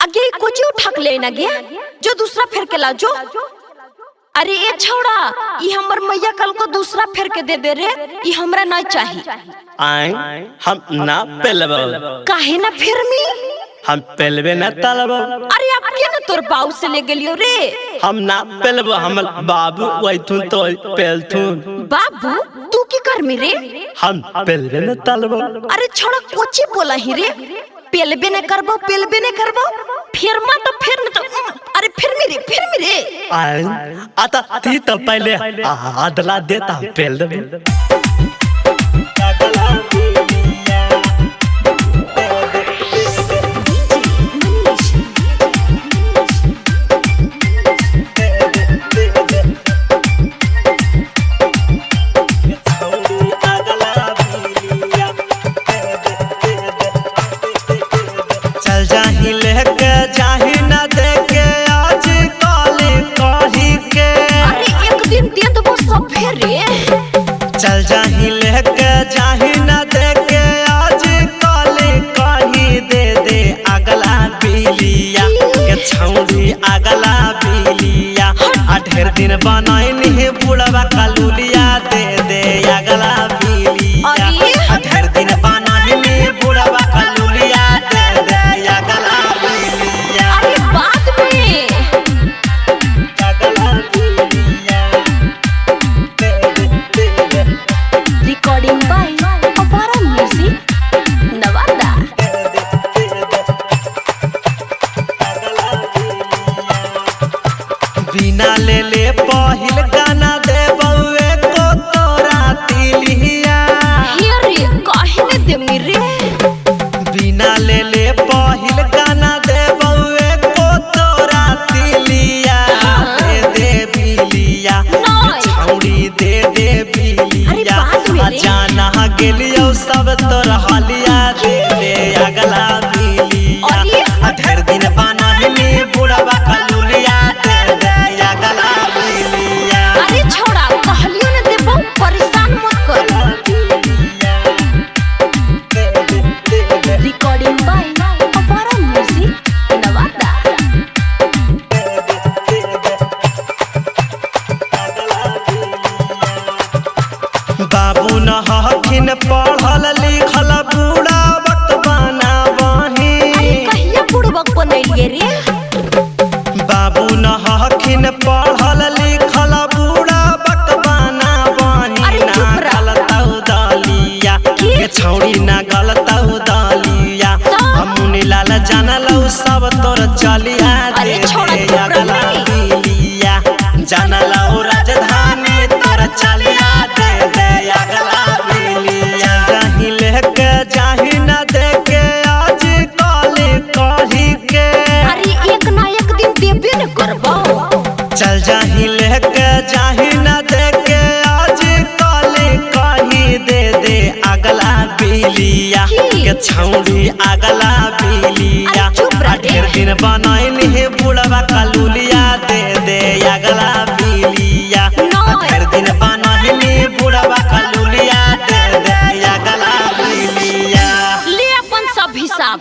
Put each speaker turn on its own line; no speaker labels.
आगे कुछ उठक ले ना गे जो दूसरा फेर के ला जो। अरे ये छोड़ा ये हमर मैया कल को दूसरा फेर के दे दे रे, ये हमरा नहीं चाहिए।
आए हम ना पेलबो
काहे ना फिर मी
हम पेलबे ना तलबो।
अरे आप के ना तोर बाऊ से ले गेलियो रे।
हम ना पेलबो हमर बाबू वैथुन तो पेलथुन।
बाबू तू की कर मी रे?
हम पेलबे ना तलबो।
अरे छोड़ा कोची बोला ही रे, पेलबे न करबो पेलबे न करबो फिर मा तो फिर न तो अरे फिर मी रे
आए आता थी तो पहले आदला देता पेल दे। चल जाही लेके जाही ना देके आज काले कही के।
अरे एक दिन दे दबो सब फिर रे।
चल जाही लेके जाही ना देके आज काले कही दे दे अगला बिलिया के छौड़ी अगला बिलिया। आ ढेर दिन बनाई बुढ़वा कलुलिया दे दे अगला बिलिया। आ ढेर दिन बनाई बुढ़वा कलुलिया दे दे अगला बिलिया।
अरे बाद में
अगला बिलिया दे दे
recording by Apara music Nawada.
बिना ले ले पहिल गाना दे बउए को तोरा तिलिया।
रे काहे ने दे मी रे?
बिना ले ले पहिल गाना दे बउए को तोरा तिलिया। दे दे बिलिया छौड़ी दे दे बिलिया। जाना गेलियो सब तोर हलिया दे दे अगला बिलिया। ढेर दिन बनाही बुढ़वा कलुलिया दे दे अगला बिलिया।
अरे छोड़ा कहलियो न देबो परेशान मत कर। Recording by Apara music Nawada.
बाबू न हखिन पढ़ल लिखल बूढ़ा वक्त बनावही।
अरे कहिया बुड़बक बनैलिए रे?
बाबू न हखिन पढ़ल लिखल बूढ़ा वक्त बनावही।
अरे
ना
चुप रह।
गलतौ दलिया के छौड़ी ना गलतौ दलिया। हमनी लाल जानलौ सब तोर चलिया दे
अरे छोड़ा
दे
चुप रह
अगला
नहीं।
बिलिया। जानलौ राजधानी तोर चलिया दे दे अगला बिलिया। जाही लेके जाही ना देके आज काले कही के।
अरे एक ना एक दिन देबे न करबो।
चल जाही लेके जाही ना देके आज काले कही दे दे अगला बिलिया के छौड़ी अगला बिलिया।
अरे चुप रह रे।
ढेर दिन बनाई बुढ़वा कलुलिया दे दे अगला बिलिया। ढेर दिन बनाई बुढ़वा कलुलिया दे दे अगला बिलिया।
ले अपन सब हिसाब